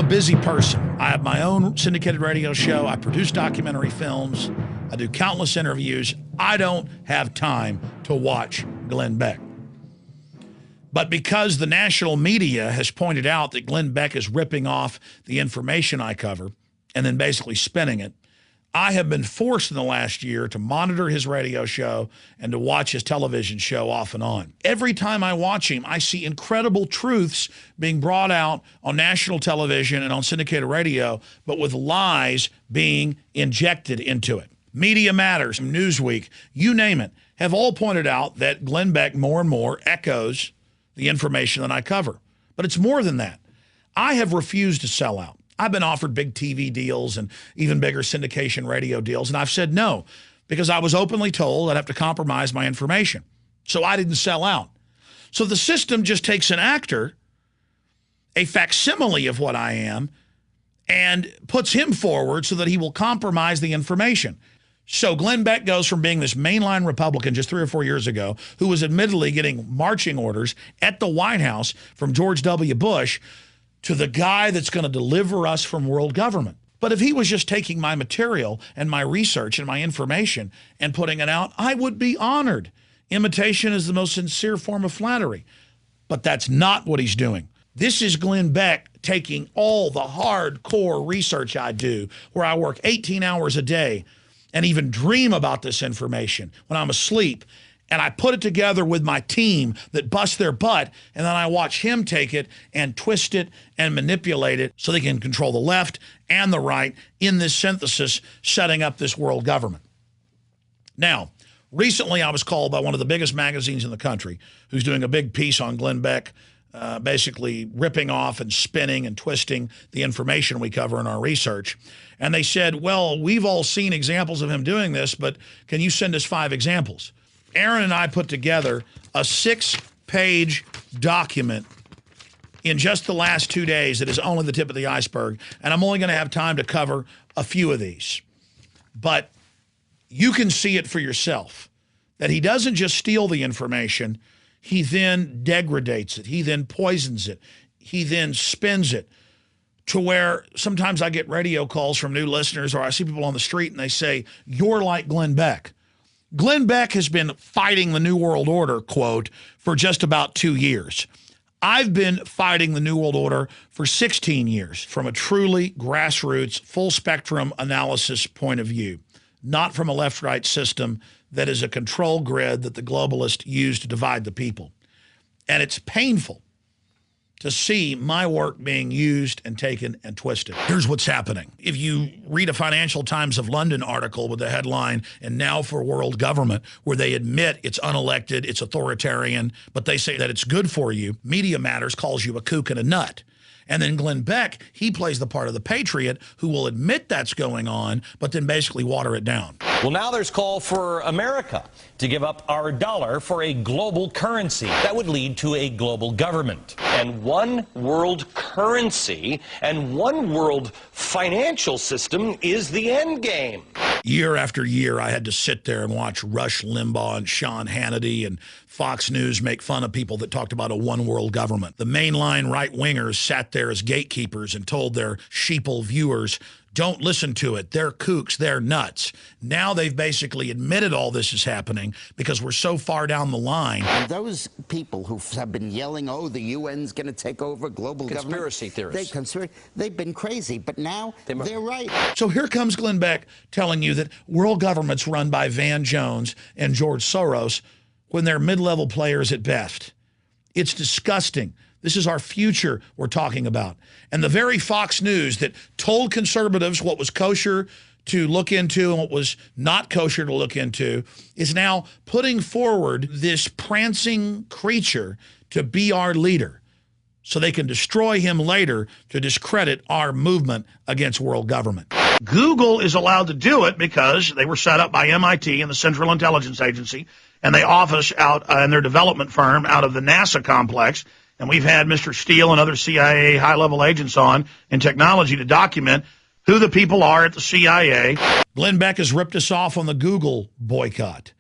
busy person. I have my own syndicated radio show. I produce documentary films. I do countless interviews. I don't have time to watch Glenn Beck. But because the national media has pointed out that Glenn Beck is ripping off the information I cover and then basically spinning it, I have been forced in the last year to monitor his radio show and to watch his television show off and on. Every time I watch him, I see incredible truths being brought out on national television and on syndicated radio, but with lies being injected into it. Media Matters, Newsweek, you name it, have all pointed out that Glenn Beck more and more echoes the information that I cover. But it's more than that. I have refused to sell out. I've been offered big TV deals and even bigger syndication radio deals, and I've said no because I was openly told I'd have to compromise my information. So I didn't sell out. So the system just takes an actor, a facsimile of what I am, and puts him forward so that he will compromise the information. So Glenn Beck goes from being this mainline Republican just 3 or 4 years ago, who was admittedly getting marching orders at the White House from George W. Bush, to the guy that's going to deliver us from world government. But if he was just taking my material and my research and my information and putting it out, I would be honored. Imitation is the most sincere form of flattery. But that's not what he's doing. This is Glenn Beck taking all the hardcore research I do, where I work 18 hours a day and even dream about this information when I'm asleep, and I put it together with my team that busts their butt, and then I watch him take it and twist it and manipulate it so they can control the left and the right in this synthesis, setting up this world government. Now, recently I was called by one of the biggest magazines in the country, who's doing a big piece on Glenn Beck, basically ripping off and spinning and twisting the information we cover in our research. And they said, well, we've all seen examples of him doing this, but can you send us 5 examples? Aaron and I put together a 6-page document in just the last 2 days that is only the tip of the iceberg, and I'm only going to have time to cover a few of these. But you can see it for yourself, that he doesn't just steal the information, he then degrades it, he then poisons it, he then spins it, to where sometimes I get radio calls from new listeners, or I see people on the street and they say, you're like Glenn Beck. Glenn Beck has been fighting the New World Order, quote, for just about 2 years. I've been fighting the New World Order for 16 years from a truly grassroots, full-spectrum analysis point of view, not from a left-right system that is a control grid that the globalists use to divide the people. And it's painful to see my work being used and taken and twisted. Here's what's happening. If you read a Financial Times of London article with the headline, "And Now for World Government," where they admit it's unelected, it's authoritarian, but they say that it's good for you, Media Matters calls you a kook and a nut. And then Glenn Beck, he plays the part of the patriot who will admit that's going on, but then basically water it down. Well, now there's call for America to give up our dollar for a global currency. That would lead to a global government. And one world currency and one world financial system is the end game. Year after year, I had to sit there and watch Rush Limbaugh and Sean Hannity and Fox News make fun of people that talked about a one world government. The mainline right-wingers sat there as gatekeepers and told their sheeple viewers, don't listen to it. They're kooks. They're nuts. Now they've basically admitted all this is happening because we're so far down the line. And those people who have been yelling, oh, the UN's going to take over global conspiracy government. Theorists. They've been crazy, but now they're right. So here comes Glenn Beck telling you that world government's run by Van Jones and George Soros when they're mid-level players at best. It's disgusting. This is our future we're talking about. And the very Fox News that told conservatives what was kosher to look into and what was not kosher to look into is now putting forward this prancing creature to be our leader so they can destroy him later to discredit our movement against world government. Google is allowed to do it because they were set up by MIT and the Central Intelligence Agency, and they office out in their development firm out of the NASA complex. And we've had Mr. Steele and other CIA high-level agents on in technology to document who the people are at the CIA. Glenn Beck has ripped us off on the Google boycott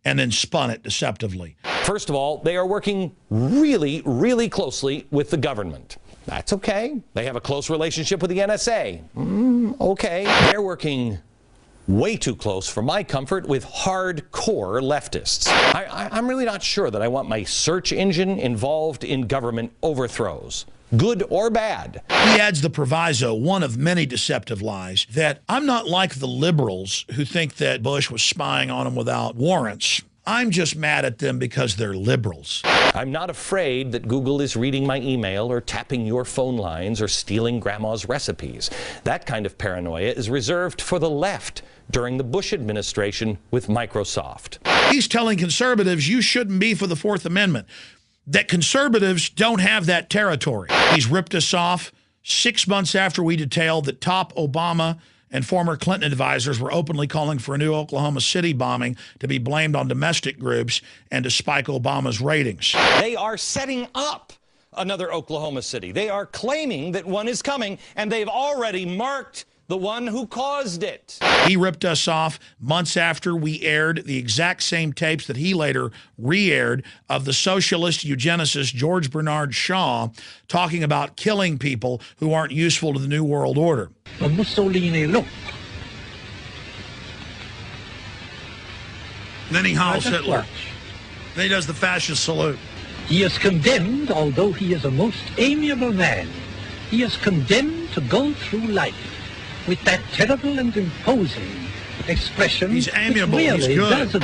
and then spun it deceptively. First of all, they are working really, really closely with the government. That's okay. They have a close relationship with the NSA. Okay. They're working way too close for my comfort with hardcore leftists. I'm really not sure that I want my search engine involved in government overthrows, good or bad. He adds the proviso, one of many deceptive lies, that I'm not like the liberals who think that Bush was spying on them without warrants. I'm just mad at them because they're liberals. I'm not afraid that Google is reading my email or tapping your phone lines or stealing grandma's recipes. That kind of paranoia is reserved for the left during the Bush administration with Microsoft. He's telling conservatives you shouldn't be for the Fourth Amendment, that conservatives don't have that territory. He's ripped us off 6 months after we detailed that top Obama and former Clinton advisors were openly calling for a new Oklahoma City bombing to be blamed on domestic groups and to spike Obama's ratings. They are setting up another Oklahoma City. They are claiming that one is coming, and they've already marked the one who caused it. He ripped us off months after we aired the exact same tapes that he later re-aired of the socialist eugenicist George Bernard Shaw talking about killing people who aren't useful to the New World Order. Mussolini look. Then he howls Hitler. Then he does the fascist salute. He is condemned, although he is a most amiable man. He is condemned to go through life with that terrible and imposing expression. He's amiable, which really he's good. does a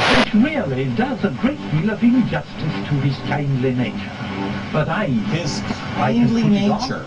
great deal of injustice to his kindly nature. But his kindly nature.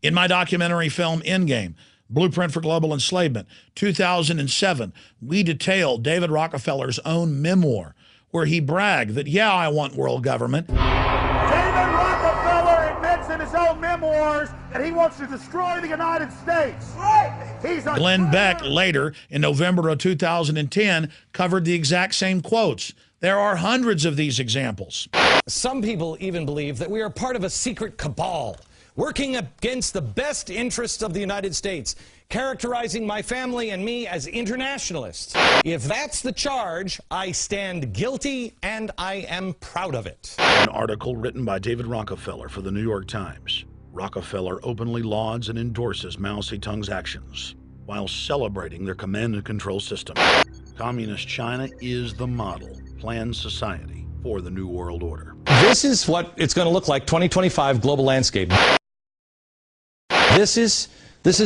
In my documentary film, Endgame, Blueprint for Global Enslavement, 2007, we detailed David Rockefeller's own memoir, where he bragged that, yeah, I want world government. David Rockefeller admits in his own memoirs that he wants to destroy the United States. Right. He's a Glen Beck later, in November of 2010, covered the exact same quotes. There are hundreds of these examples. Some people even believe that we are part of a secret cabal, working against the best interests of the United States, characterizing my family and me as internationalists. If that's the charge, I stand guilty, and I am proud of it. An article written by David Rockefeller for the New York Times. Rockefeller openly lauds and endorses Mao Zedong's actions while celebrating their command and control system. Communist China is the model, planned society for the New World Order. This is what it's going to look like, 2025 global landscape. This is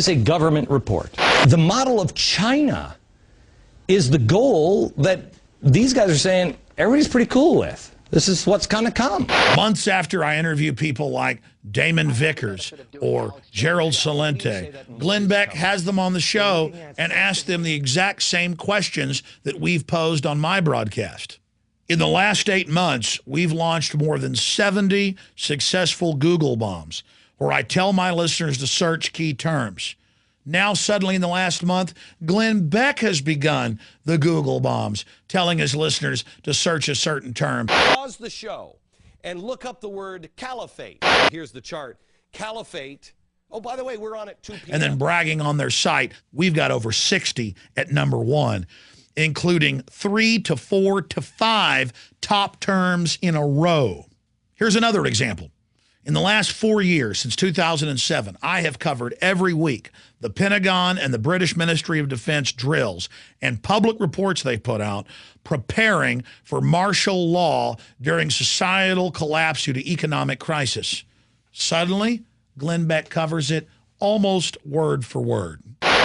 a government report. The model of China is the goal that these guys are saying everybody's pretty cool with. This is what's going to come. Months after I interview people like Damon Vickers or Gerald Celente, Glen Beck has them on the show and asks them the exact same questions that we've posed on my broadcast. In the last 8 months, we've launched more than 70 successful Google bombs, where I tell my listeners to search key terms. Now, suddenly in the last month, Glen Beck has begun the Google bombs, telling his listeners to search a certain term. Pause the show and look up the word caliphate. Here's the chart. Caliphate. Oh, by the way, we're on at 2 p.m. And then bragging on their site, we've got over 60 at #1, including 3 to 4 to 5 top terms in a row. Here's another example. In the last 4 years, since 2007, I have covered every week the Pentagon and the British Ministry of Defense drills and public reports they put out preparing for martial law during societal collapse due to economic crisis. Suddenly, Glen Beck covers it almost word for word.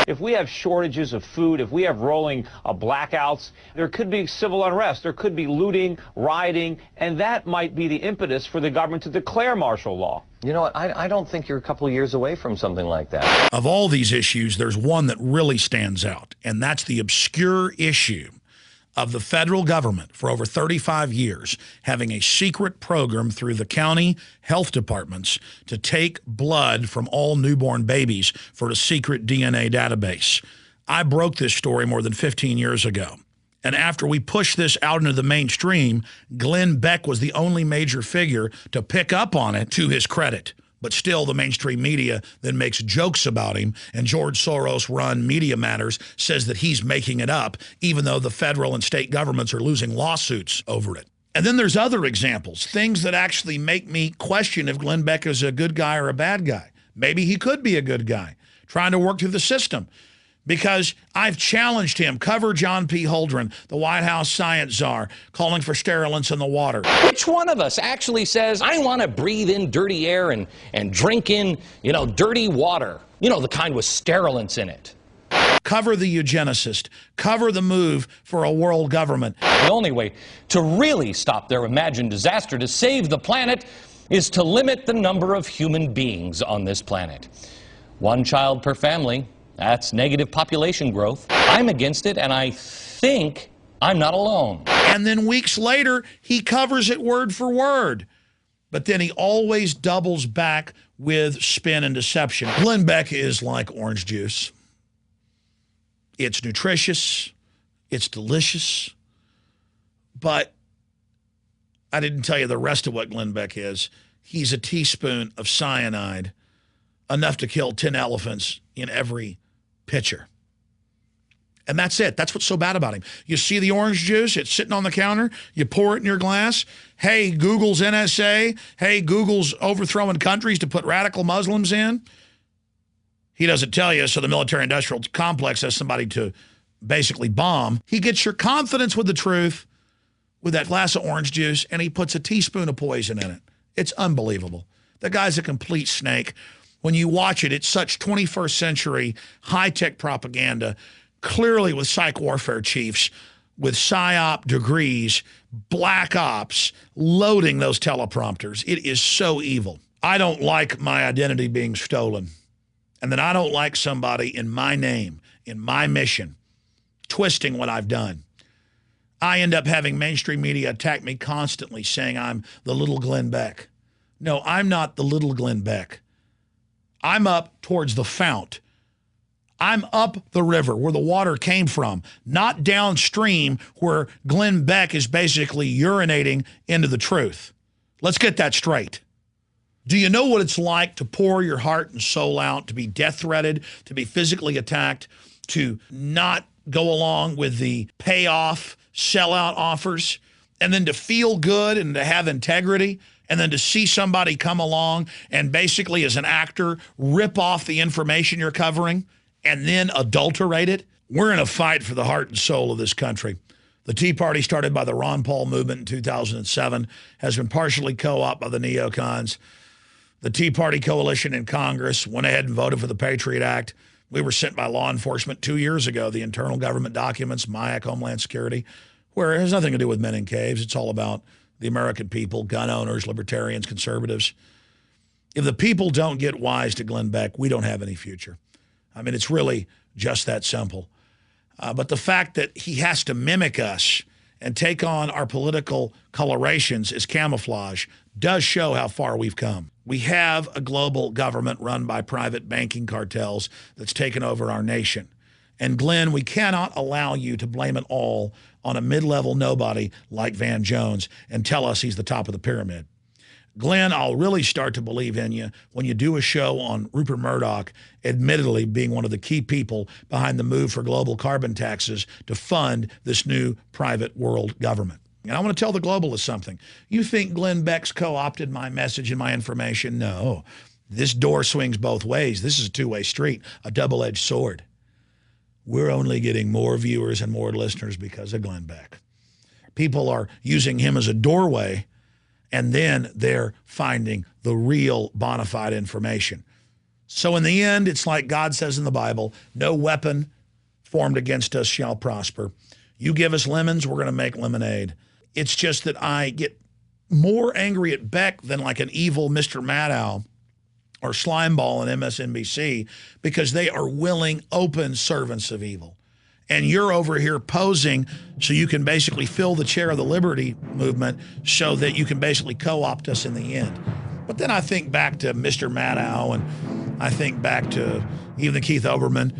If we have shortages of food, if we have rolling blackouts, there could be civil unrest, there could be looting, rioting, and that might be the impetus for the government to declare martial law. You know what? I don't think you're a couple of years away from something like that. Of all these issues, there's one that really stands out, and that's the obscure issue of the federal government for over 35 years having a secret program through the county health departments to take blood from all newborn babies for a secret DNA database. I broke this story more than 15 years ago. And after we pushed this out into the mainstream, Glen Beck was the only major figure to pick up on it, to his credit. But still, the mainstream media then makes jokes about him, and George Soros-run Media Matters says that he's making it up, even though the federal and state governments are losing lawsuits over it. And then there's other examples, things that actually make me question if Glenn Beck is a good guy or a bad guy. Maybe he could be a good guy, trying to work through the system. Because I've challenged him, cover John P. Holdren, the White House science czar, calling for sterilants in the water. Which one of us actually says, I want to breathe in dirty air and drink in, dirty water? The kind with sterilants in it. Cover the eugenicist. Cover the move for a world government. The only way to really stop their imagined disaster to save the planet is to limit the number of human beings on this planet. 1 child per family. That's negative population growth. I'm against it, and I think I'm not alone. And then weeks later, he covers it word for word. But then he always doubles back with spin and deception. Glenn Beck is like orange juice. It's nutritious. It's delicious. But I didn't tell you the rest of what Glenn Beck is. He's a teaspoon of cyanide, enough to kill 10 elephants in every pitcher. And that's it. That's what's so bad about him. You see the orange juice, it's sitting on the counter, you pour it in your glass. Hey, Google's NSA. Hey, Google's overthrowing countries to put radical Muslims in. He doesn't tell you, so the military-industrial complex has somebody to basically bomb. He gets your confidence with the truth with that glass of orange juice, and he puts a teaspoon of poison in it. It's unbelievable. The guy's a complete snake. When you watch it, it's such 21st century high-tech propaganda, clearly with psych warfare chiefs, with PSYOP degrees, black ops, loading those teleprompters. It is so evil. I don't like my identity being stolen. And then I don't like somebody in my name, in my mission, twisting what I've done. I end up having mainstream media attack me constantly, saying I'm the little Glenn Beck. No, I'm not the little Glenn Beck. I'm up towards the fount. I'm up the river where the water came from, not downstream where Glenn Beck is basically urinating into the truth. Let's get that straight. Do you know what it's like to pour your heart and soul out, to be death-threatened, to be physically attacked, to not go along with the payoff, sellout offers, and then to feel good and to have integrity, and then to see somebody come along and basically as an actor rip off the information you're covering and then adulterate it? We're in a fight for the heart and soul of this country. The Tea Party, started by the Ron Paul movement in 2007, has been partially co-opted by the neocons. The Tea Party coalition in Congress went ahead and voted for the Patriot Act. We were sent by law enforcement 2 years ago, the internal government documents, MIAC, Homeland Security, where it has nothing to do with men in caves. It's all about the American people, gun owners, libertarians, conservatives. If the people don't get wise to Glenn Beck, we don't have any future. I mean, it's really just that simple. But the fact that he has to mimic us and take on our political colorations as camouflage does show how far we've come. We have a global government run by private banking cartels that's taken over our nation. And Glenn, we cannot allow you to blame it all on a mid-level nobody like Van Jones and tell us he's the top of the pyramid. Glenn, I'll really start to believe in you when you do a show on Rupert Murdoch, admittedly being one of the key people behind the move for global carbon taxes to fund this new private world government. And I want to tell the globalists something. You think Glenn Beck's co-opted my message and my information? No. This door swings both ways. This is a two-way street, a double-edged sword. We're only getting more viewers and more listeners because of Glenn Beck. People are using him as a doorway, and then they're finding the real bona fide information. So in the end, it's like God says in the Bible, no weapon formed against us shall prosper. You give us lemons, we're going to make lemonade. It's just that I get more angry at Beck than like an evil Mr. Maddow or Slimeball on MSNBC, because they are willing, open servants of evil. And you're over here posing so you can basically fill the chair of the liberty movement so that you can basically co-opt us in the end. But then I think back to Mr. Maddow, and I think back to even Keith Olbermann.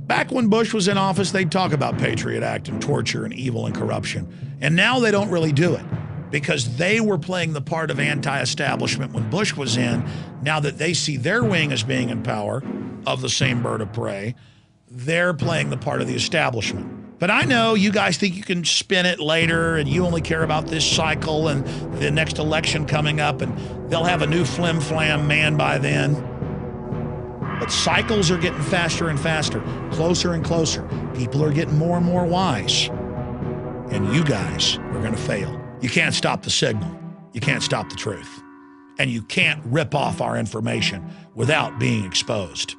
Back when Bush was in office, they'd talk about Patriot Act and torture and evil and corruption. And now they don't really do it because they were playing the part of anti-establishment when Bush was in. Now that they see their wing as being in power of the same bird of prey, they're playing the part of the establishment. But I know you guys think you can spin it later and you only care about this cycle and the next election coming up and they'll have a new flim-flam man by then. But cycles are getting faster and faster, closer and closer. People are getting more and more wise. And you guys are going to fail. You can't stop the signal. You can't stop the truth. And you can't rip off our information without being exposed.